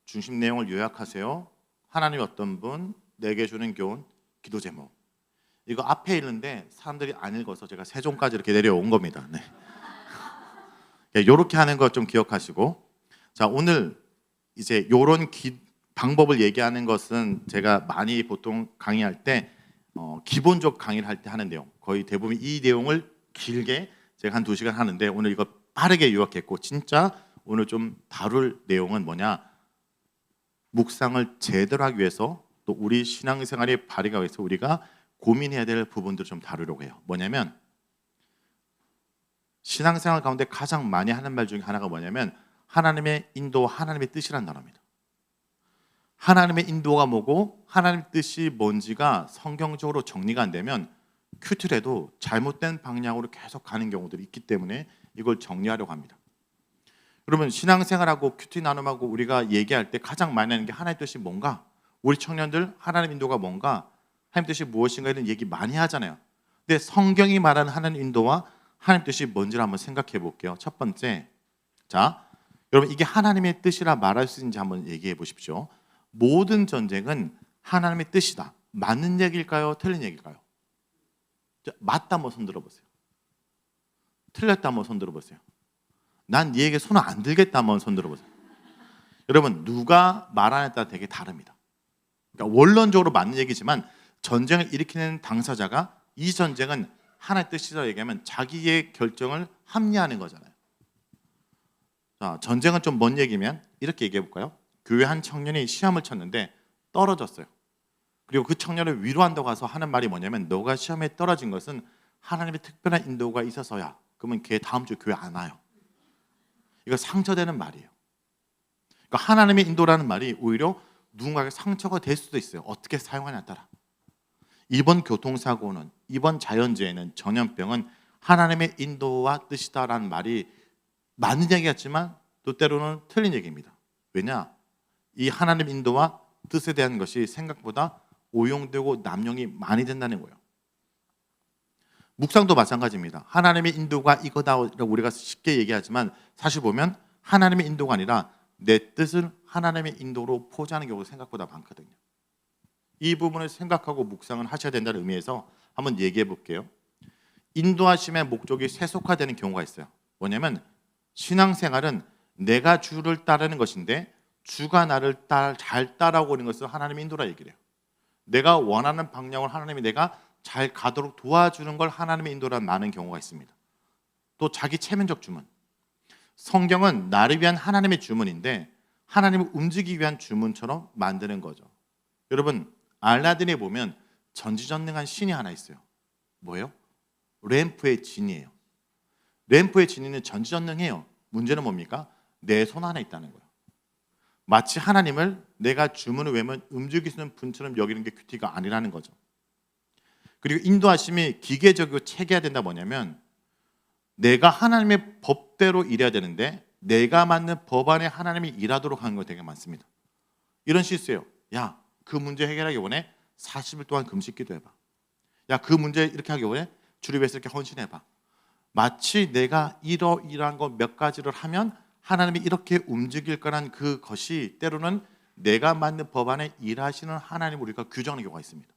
중심 내용을 요약하세요. 하나님 어떤 분, 내게 주는 교훈, 기도 제목. 이거 앞에 있는데 사람들이 안 읽어서 제가 세종까지 이렇게 내려온 겁니다. 네. 이렇게 하는 거 좀 기억하시고, 자 오늘 이제 요런 방법을 얘기하는 것은 제가 많이 보통 강의할 때 기본적 강의를 할 때 하는 내용, 거의 대부분 이 내용을 길게 제가 한 2시간 하는데 오늘 이거 빠르게 요약했고, 진짜 오늘 좀 다룰 내용은 뭐냐, 묵상을 제대로 하기 위해서 또 우리 신앙생활의 발휘가 위해서 우리가 고민해야 될 부분들을 좀 다루려고 해요. 뭐냐면 신앙생활 가운데 가장 많이 하는 말 중에 하나가 뭐냐면 하나님의 인도와 하나님의 뜻이라는 단어입니다. 하나님의 인도가 뭐고 하나님의 뜻이 뭔지가 성경적으로 정리가 안 되면 큐티라도 잘못된 방향으로 계속 가는 경우들이 있기 때문에 이걸 정리하려고 합니다. 여러분 신앙생활하고 큐티 나눔하고 우리가 얘기할 때 가장 많이 하는 게 하나님의 뜻이 뭔가, 우리 청년들 하나님 인도가 뭔가, 하나님 뜻이 무엇인가 이런 얘기 많이 하잖아요. 근데 성경이 말하는 하나님 인도와 하나님 뜻이 뭔지를 한번 생각해 볼게요. 첫 번째, 자 여러분 이게 하나님의 뜻이라 말할 수 있는지 한번 얘기해 보십시오. 모든 전쟁은 하나님의 뜻이다. 맞는 얘기일까요? 틀린 얘기일까요? 맞다 한번 손 들어보세요. 틀렸다 한번 손 들어보세요. 난 네에게 손을 안 들겠다 한번 손 들어보세요. 여러분 누가 말하냐에 따라 되게 다릅니다. 그러니까 원론적으로 맞는 얘기지만 전쟁을 일으키는 당사자가 이 전쟁은 하나의 뜻이라고 얘기하면 자기의 결정을 합리화하는 거잖아요. 자, 전쟁은 좀 먼 얘기면 이렇게 얘기해 볼까요? 교회 한 청년이 시험을 쳤는데 떨어졌어요. 그리고 그 청년을 위로한다고 해서 하는 말이 뭐냐면 너가 시험에 떨어진 것은 하나님의 특별한 인도가 있어서야. 그러면 걔 다음 주 교회 안 와요. 이거 상처되는 말이에요. 그러니까 하나님의 인도라는 말이 오히려 누군가에게 상처가 될 수도 있어요. 어떻게 사용하냐에 따라. 이번 교통사고는, 이번 자연재해는, 전염병은 하나님의 인도와 뜻이다라는 말이 맞는 얘기 같지만 또 때로는 틀린 얘기입니다. 왜냐? 이 하나님 인도와 뜻에 대한 것이 생각보다 오용되고 남용이 많이 된다는 거예요. 묵상도 마찬가지입니다. 하나님의 인도가 이거다라고 우리가 쉽게 얘기하지만 사실 보면 하나님의 인도가 아니라 내 뜻을 하나님의 인도로 포장하는 경우가 생각보다 많거든요. 이 부분을 생각하고 묵상을 하셔야 된다는 의미에서 한번 얘기해 볼게요. 인도하심의 목적이 세속화되는 경우가 있어요. 뭐냐면 신앙생활은 내가 주를 따르는 것인데 주가 나를 잘 따라오는 것을 하나님의 인도라 얘기를 해요. 내가 원하는 방향으로 하나님이 내가 잘 가도록 도와주는 걸 하나님의 인도라 많은 경우가 있습니다. 또 자기 체면적 주문. 성경은 나를 위한 하나님의 주문인데 하나님을 움직이기 위한 주문처럼 만드는 거죠. 여러분 알라딘에 보면 전지전능한 신이 하나 있어요. 뭐예요? 램프의 진이에요. 램프의 진이는 전지전능해요. 문제는 뭡니까? 내 손 안에 있다는 거예요. 마치 하나님을 내가 주문을 외우면 움직일 수 있는 분처럼 여기는 게 큐티가 아니라는 거죠. 그리고 인도하심이 기계적이고 체계화된다 뭐냐면 내가 하나님의 법대로 일해야 되는데 내가 맞는 법 안에 하나님이 일하도록 하는 거 되게 많습니다. 이런 실수예요. 야, 그 문제 해결하기 원해? 40일 동안 금식 기도해봐. 야, 그 문제 이렇게 하기 원해? 주를 위해서 이렇게 헌신해봐. 마치 내가 이러이러한 것 몇 가지를 하면 하나님이 이렇게 움직일 거란 그것이 때로는 내가 만든 법 안에 일하시는 하나님을 우리가 규정하는 경우가 있습니다.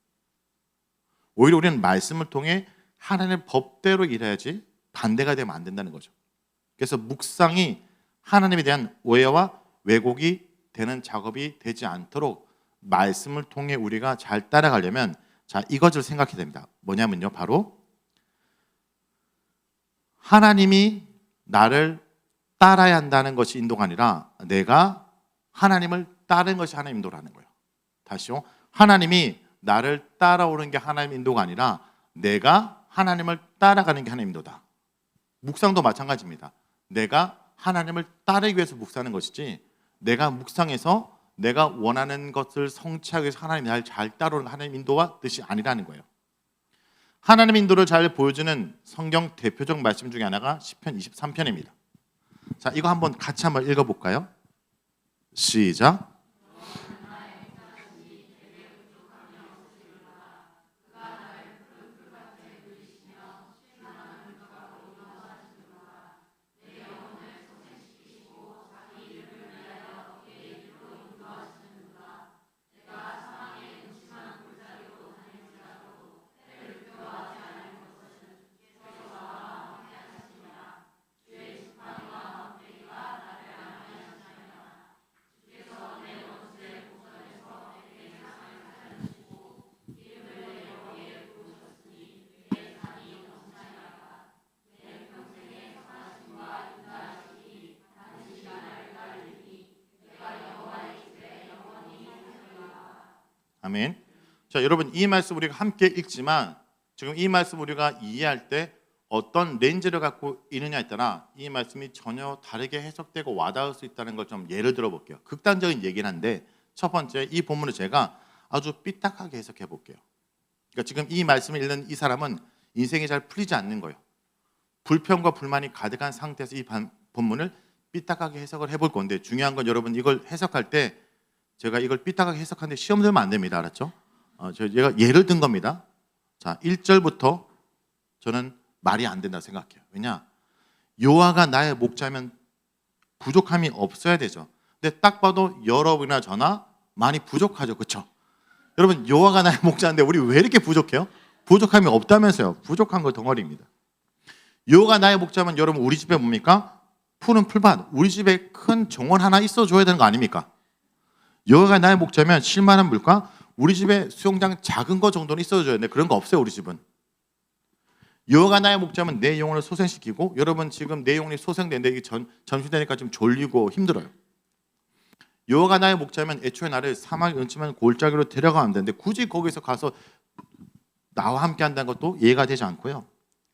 오히려 우리는 말씀을 통해 하나님의 법대로 일해야지 반대가 되면 안 된다는 거죠. 그래서 묵상이 하나님에 대한 오해와 왜곡이 되는 작업이 되지 않도록 말씀을 통해 우리가 잘 따라가려면 자 이것을 생각해야 됩니다. 뭐냐면요, 바로 하나님이 나를 따라야 한다는 것이 인도가 아니라 내가 하나님을 따르는 것이 하나님 인도라는 거예요. 다시요. 하나님이 나를 따라오는 게 하나님 인도가 아니라 내가 하나님을 따라가는 게 하나님 인도다. 묵상도 마찬가지입니다. 내가 하나님을 따르기 위해서 묵상하는 것이지 내가 묵상해서 내가 원하는 것을 성취하기 위해서 하나님이 나를 잘 따르는 하나님 인도와 뜻이 아니라는 거예요. 하나님 인도를 잘 보여주는 성경 대표적 말씀 중에 하나가 시편 23편입니다. 자, 이거 한번 같이 한번 읽어볼까요? 시작. 아멘. 자, 여러분 이 말씀 우리가 함께 읽지만 지금 이 말씀 우리가 이해할 때 어떤 렌즈를 갖고 있느냐에 따라 이 말씀이 전혀 다르게 해석되고 와닿을 수 있다는 걸 좀 예를 들어 볼게요. 극단적인 얘기는 한데 첫 번째 이 본문을 제가 아주 삐딱하게 해석해 볼게요. 그러니까 지금 이 말씀을 읽는 이 사람은 인생이 잘 풀리지 않는 거예요. 불평과 불만이 가득한 상태에서 이 본문을 삐딱하게 해석을 해볼 건데 중요한 건 여러분 이걸 해석할 때 제가 이걸 삐딱하게 해석하는데 시험 들면 안 됩니다. 알았죠? 제가 예를 든 겁니다. 자, 1절부터 저는 말이 안 된다고 생각해요. 왜냐? 여호와가 나의 목자면 부족함이 없어야 되죠. 근데 딱 봐도 여러분이나 저나 많이 부족하죠. 그렇죠? 여러분 여호와가 나의 목자인데 우리 왜 이렇게 부족해요? 부족함이 없다면서요. 부족한 거 덩어리입니다. 여호와가 나의 목자면 여러분 우리 집에 뭡니까? 푸른 풀밭. 우리 집에 큰 정원 하나 있어줘야 되는 거 아닙니까? 여호와가 나의 목자면 쉴만한 물가? 우리 집에 수영장 작은 거 정도는 있어줘야 되는데 그런 거 없어요. 우리 집은. 여호와가 나의 목자면 내 영혼을 소생시키고 여러분 지금 내 영혼이 소생되는데 이게 점심되니까 좀 졸리고 힘들어요. 여호와가 나의 목자면 애초에 나를 사막의 은침한 골짜기로 데려가면 되는데 굳이 거기서 가서 나와 함께 한다는 것도 이해가 되지 않고요.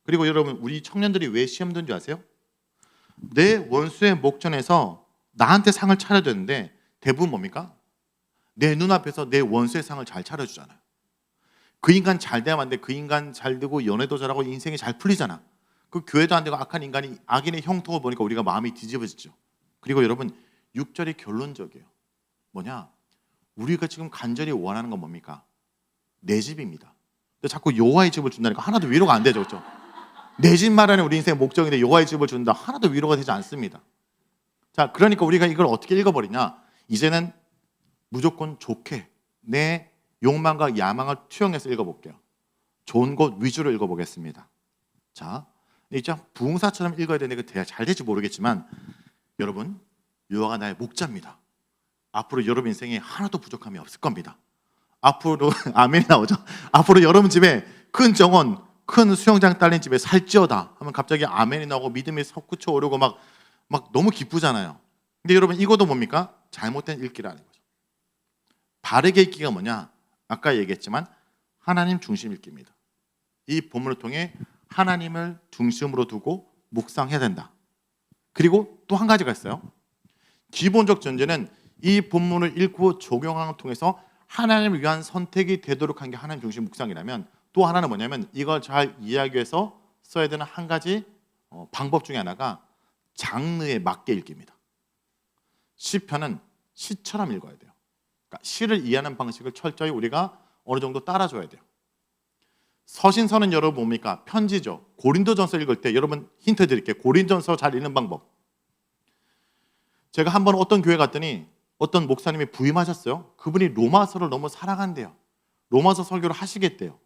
그리고 여러분 우리 청년들이 왜 시험 든 줄 아세요? 내 원수의 목전에서 나한테 상을 차려야 되는데 대부분 뭡니까? 내 눈앞에서 내 원수의 상을 잘 차려주잖아요. 그 인간 잘 돼야만 돼. 그 인간 잘 되고 연애도 잘하고 인생이 잘 풀리잖아. 그 교회도 안 되고 악한 인간이 악인의 형통을 보니까 우리가 마음이 뒤집어지죠. 그리고 여러분 6절이 결론적이에요. 뭐냐? 우리가 지금 간절히 원하는 건 뭡니까? 내 집입니다. 근데 자꾸 여호와의 집을 준다니까 하나도 위로가 안 되죠. 그렇죠? 내 집 마련이 우리 인생의 목적인데 여호와의 집을 준다 하나도 위로가 되지 않습니다. 자, 그러니까 우리가 이걸 어떻게 읽어버리냐? 이제는 무조건 좋게 내 욕망과 야망을 투영해서 읽어볼게요. 좋은 것 위주로 읽어보겠습니다. 자, 이제 부흥사처럼 읽어야 되는데 그게 잘 될지 모르겠지만 여러분 여호와가 나의 목자입니다. 앞으로 여러분 인생에 하나도 부족함이 없을 겁니다. 앞으로 아멘이 나오죠. 앞으로 여러분 집에 큰 정원, 큰 수영장 딸린 집에 살찌어다 하면 갑자기 아멘이 나오고 믿음이 솟구쳐 오르고 막 너무 기쁘잖아요. 근데 여러분 이것도 뭡니까? 잘못된 읽기라는 거죠. 바르게 읽기가 뭐냐? 아까 얘기했지만 하나님 중심 읽기입니다. 이 본문을 통해 하나님을 중심으로 두고 묵상해야 된다. 그리고 또 한 가지가 있어요. 기본적 전제는 이 본문을 읽고 적용하는 걸 통해서 하나님을 위한 선택이 되도록 한 게 하나님 중심 묵상이라면 또 하나는 뭐냐면 이걸 잘 이해하기 위해서 써야 되는 한 가지 방법 중에 하나가 장르에 맞게 읽기입니다. 시편은 시처럼 읽어야 돼요. 그러니까 시를 이해하는 방식을 철저히 우리가 어느 정도 따라줘야 돼요. 서신서는 여러분 뭡니까? 편지죠. 고린도전서 읽을 때 여러분 힌트 드릴게요. 고린도전서 잘 읽는 방법. 제가 한번 어떤 교회 갔더니 어떤 목사님이 부임하셨어요. 그분이 로마서를 너무 사랑한대요. 로마서 설교를 하시겠대요.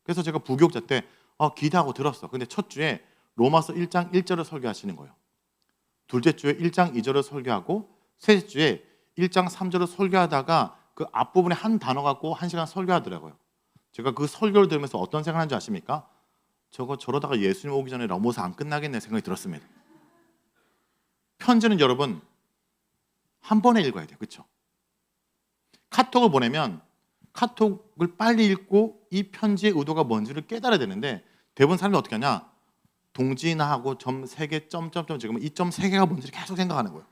그래서 제가 부교육자 때 기대하고 들었어. 근데 첫 주에 로마서 1장 1절을 설교하시는 거예요. 둘째 주에 1장 2절을 설교하고 셋째 주에 1장 3절을 설교하다가 그 앞부분에 한 단어 갖고 1시간 설교하더라고요. 제가 그 설교를 들으면서 어떤 생각하는지 아십니까? 저러다가 예수님 오기 전에 로마서 안 끝나겠네 생각이 들었습니다. 편지는 여러분 한 번에 읽어야 돼요. 그렇죠? 카톡을 보내면 카톡을 빨리 읽고 이 편지의 의도가 뭔지를 깨달아야 되는데 대부분 사람들이 어떻게 하냐? 동지나하고 점 3개 점점점 지금 이 점 3개가 뭔지를 계속 생각하는 거예요.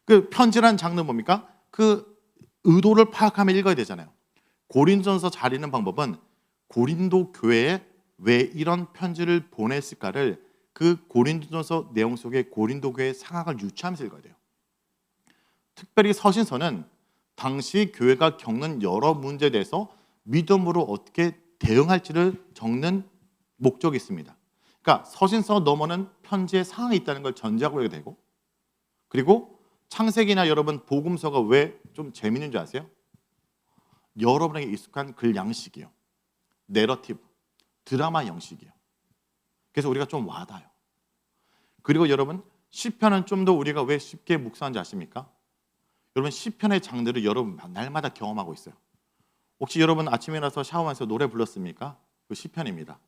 그 편지란 장르는 뭡니까? 그 의도를 파악하면 읽어야 되잖아요. 고린도전서 잘 읽는 방법은 고린도 교회에 왜 이런 편지를 보냈을까를 그 고린도전서 내용 속에 고린도 교회의 상황을 유추하면서 읽어야 돼요. 특별히 서신서는 당시 교회가 겪는 여러 문제에 대해서 믿음으로 어떻게 대응할지를 적는 목적이 있습니다. 그러니까 서신서 너머는 편지의 상황이 있다는 걸 전제하고 해야 되고 그리고 창세기나 여러분 복음서가 왜 좀 재밌는 줄 아세요? 여러분에게 익숙한 글 양식이에요. 내러티브, 드라마 형식이에요. 그래서 우리가 좀 와닿아요. 그리고 여러분 시편은 좀 더 우리가 왜 쉽게 묵상하는지 아십니까? 여러분 시편의 장르를 여러분 날마다 경험하고 있어요. 혹시 여러분 아침에 일어나서 샤워하면서 노래 불렀습니까? 그 시편입니다.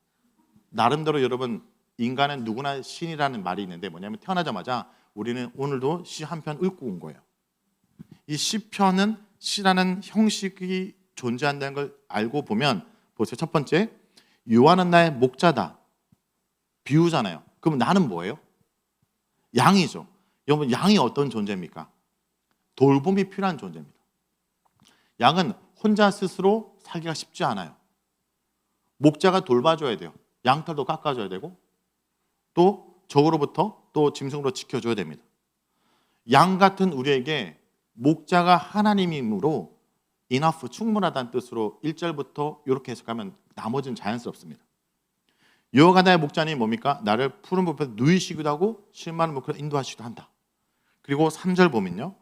나름대로 여러분 인간은 누구나 신이라는 말이 있는데 뭐냐면 태어나자마자 우리는 오늘도 시 한 편 읽고 온 거예요. 이 시편은 씨라는 형식이 존재한다는 걸 알고 보면 보세요. 첫 번째, 요한은 나의 목자다. 비유잖아요. 그럼 나는 뭐예요? 양이죠. 여러분, 양이 어떤 존재입니까? 돌봄이 필요한 존재입니다. 양은 혼자 스스로 살기가 쉽지 않아요. 목자가 돌봐줘야 돼요. 양털도 깎아줘야 되고 또 적으로부터 또 짐승으로 지켜줘야 됩니다. 양 같은 우리에게 목자가 하나님이므로 enough, 충분하다는 뜻으로 1절부터 이렇게 해석하면 나머지는 자연스럽습니다. 여호와가 나의 목자니 뭡니까? 나를 푸른 불에서 누이시기도 하고 실마른 물가로 인도하시기도 한다. 그리고 3절 보면요,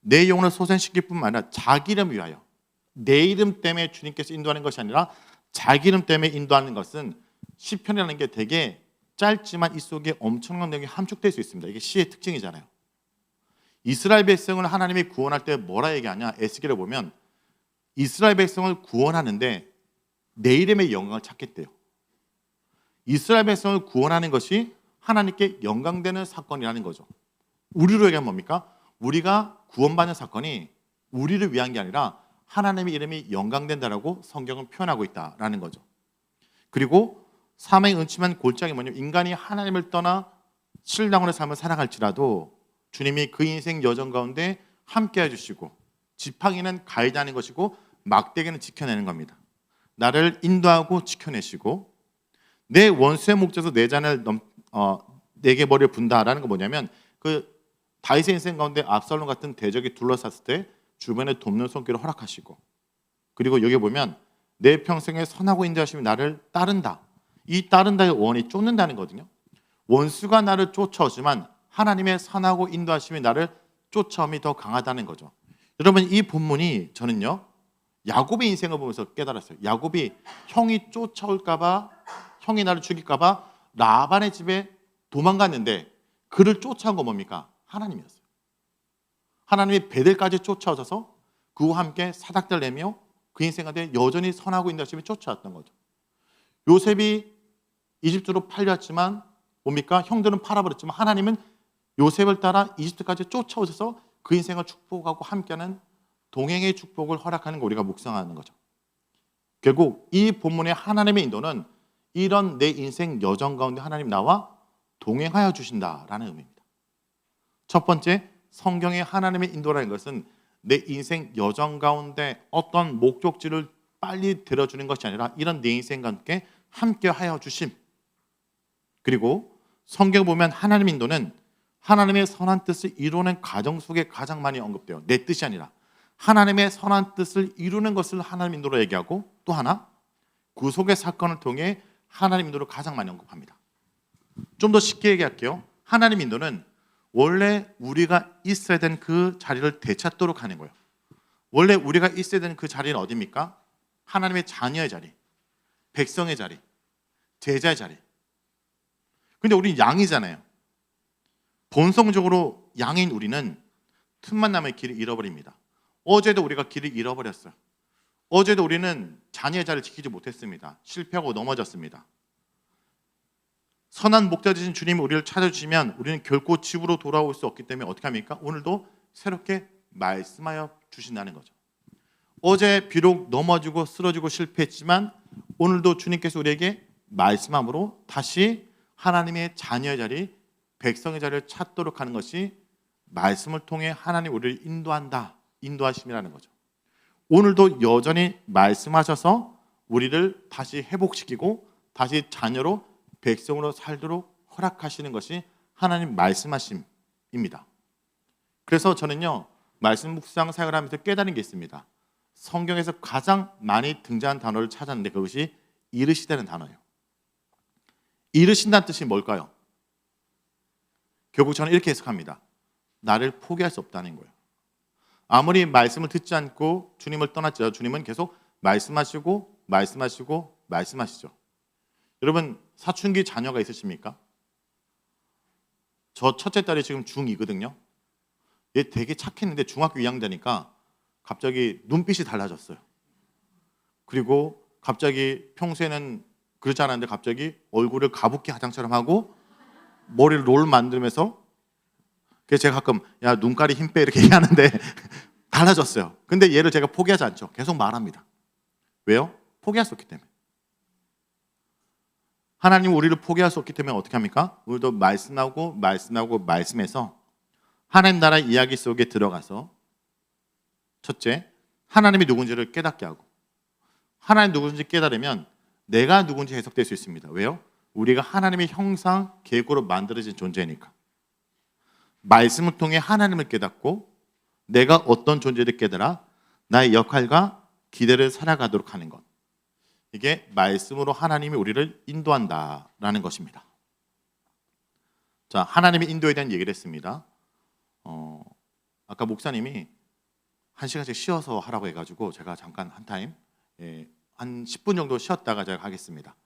내 영혼을 소생시킬 뿐만 아니라 자기 이름을 위하여, 내 이름 때문에 주님께서 인도하는 것이 아니라 자기 이름 때문에 인도하는 것은 시편이라는 게 되게 짧지만 이 속에 엄청난 내용이 함축될 수 있습니다. 이게 시의 특징이잖아요. 이스라엘 백성을 하나님이 구원할 때 뭐라 얘기하냐? 에스겔을 보면 이스라엘 백성을 구원하는데 내 이름의 영광을 찾겠대요. 이스라엘 백성을 구원하는 것이 하나님께 영광되는 사건이라는 거죠. 우리로 얘기하면 뭡니까? 우리가 구원받는 사건이 우리를 위한 게 아니라 하나님의 이름이 영광된다라고 성경은 표현하고 있다라는 거죠. 그리고 사망의 음침한 골짜기 뭐냐면 인간이 하나님을 떠나 신랑원의 삶을 살아갈지라도 주님이 그 인생 여정 가운데 함께 해주시고 지팡이는 가이다는 것이고 막대기는 지켜내는 겁니다. 나를 인도하고 지켜내시고 내 원수의 목자에서 내 잔을 내게 머리를 분다라는 거 뭐냐면 그 다윗의 인생 가운데 압살롬 같은 대적이 둘러쌌을 때 주변에 돕는 손길을 허락하시고 그리고 여기 보면 내 평생에 선하고 인자하심이 나를 따른다. 이 따른다의 원이 쫓는다는 거거든요. 원수가 나를 쫓아오지만 하나님의 선하고 인도하심이 나를 쫓아옴이 더 강하다는 거죠. 여러분 이 본문이 저는요 야곱의 인생을 보면서 깨달았어요. 야곱이 형이 쫓아올까 봐 형이 나를 죽일까 봐 라반의 집에 도망갔는데 그를 쫓아온 건 뭡니까? 하나님이었어요. 하나님이 베델까지 쫓아오셔서 그와 함께 사닥들 내며 그 인생 가운데 여전히 선하고 인도하심이 쫓아왔던 거죠. 요셉이 이집트로 팔렸지만 뭡니까? 형들은 팔아버렸지만 하나님은 요셉을 따라 이집트까지 쫓아오셔서 그 인생을 축복하고 함께하는 동행의 축복을 허락하는 거 우리가 묵상하는 거죠. 결국 이 본문의 하나님의 인도는 이런 내 인생 여정 가운데 하나님 나와 동행하여 주신다라는 의미입니다. 첫 번째, 성경의 하나님의 인도라는 것은 내 인생 여정 가운데 어떤 목적지를 빨리 들어주는 것이 아니라 이런 내 인생과 함께 하여 주심. 그리고 성경 보면 하나님의 인도는 하나님의 선한 뜻을 이루는 과정 속에 가장 많이 언급돼요. 내 뜻이 아니라 하나님의 선한 뜻을 이루는 것을 하나님 인도로 얘기하고 또 하나 구속의 사건을 통해 하나님 인도를 가장 많이 언급합니다. 좀 더 쉽게 얘기할게요. 하나님 인도는 원래 우리가 있어야 되는 그 자리를 되찾도록 하는 거예요. 원래 우리가 있어야 되는 그 자리는 어디입니까? 하나님의 자녀의 자리, 백성의 자리, 제자의 자리. 근데 우리는 양이잖아요. 본성적으로 양인 우리는 틈만 나면 길을 잃어버립니다. 어제도 우리가 길을 잃어버렸어요. 어제도 우리는 자녀의 자리를 지키지 못했습니다. 실패하고 넘어졌습니다. 선한 목자 되신 주님이 우리를 찾아주시면 우리는 결코 집으로 돌아올 수 없기 때문에 어떻게 합니까? 오늘도 새롭게 말씀하여 주신다는 거죠. 어제 비록 넘어지고 쓰러지고 실패했지만 오늘도 주님께서 우리에게 말씀함으로 다시 하나님의 자녀의 자리, 백성의 자리를 찾도록 하는 것이 말씀을 통해 하나님 우리를 인도하심이라는 거죠. 오늘도 여전히 말씀하셔서 우리를 다시 회복시키고 다시 자녀로 백성으로 살도록 허락하시는 것이 하나님 말씀하심입니다. 그래서 저는요 말씀 묵상 사역을 하면서 깨달은 게 있습니다. 성경에서 가장 많이 등장한 단어를 찾았는데 그것이 이르시다는 단어예요. 이르신다는 뜻이 뭘까요? 결국 저는 이렇게 해석합니다. 나를 포기할 수 없다는 거예요. 아무리 말씀을 듣지 않고 주님을 떠났지만 주님은 계속 말씀하시고 말씀하시죠. 여러분 사춘기 자녀가 있으십니까? 저 첫째 딸이 지금 중2거든요. 얘 되게 착했는데 중학교 2학년 되니까 갑자기 눈빛이 달라졌어요. 그리고 갑자기 평소에는 그렇지 않았는데 갑자기 얼굴을 가부키 화장처럼 하고 머리를 롤 만들면서 그래서 제가 가끔 야 눈깔이 힘 빼 이렇게 얘기하는데 달라졌어요. 근데 얘를 제가 포기하지 않죠. 계속 말합니다. 왜요? 포기할 수 없기 때문에. 하나님 우리를 포기할 수 없기 때문에 어떻게 합니까? 우리도 말씀해서 하나님 나라 이야기 속에 들어가서 첫째, 하나님이 누군지를 깨닫게 하고, 하나님 누군지 깨달으면 내가 누군지 해석될 수 있습니다. 왜요? 우리가 하나님의 형상, 계획으로 만들어진 존재니까. 말씀을 통해 하나님을 깨닫고 내가 어떤 존재를 깨달아 나의 역할과 기대를 살아가도록 하는 것. 이게 말씀으로 하나님이 우리를 인도한다라는 것입니다. 자, 하나님의 인도에 대한 얘기를 했습니다. 아까 목사님이 1시간씩 쉬어서 하라고 해가지고 제가 잠깐 한 타임 한 10분 정도 쉬었다가 제가 하겠습니다.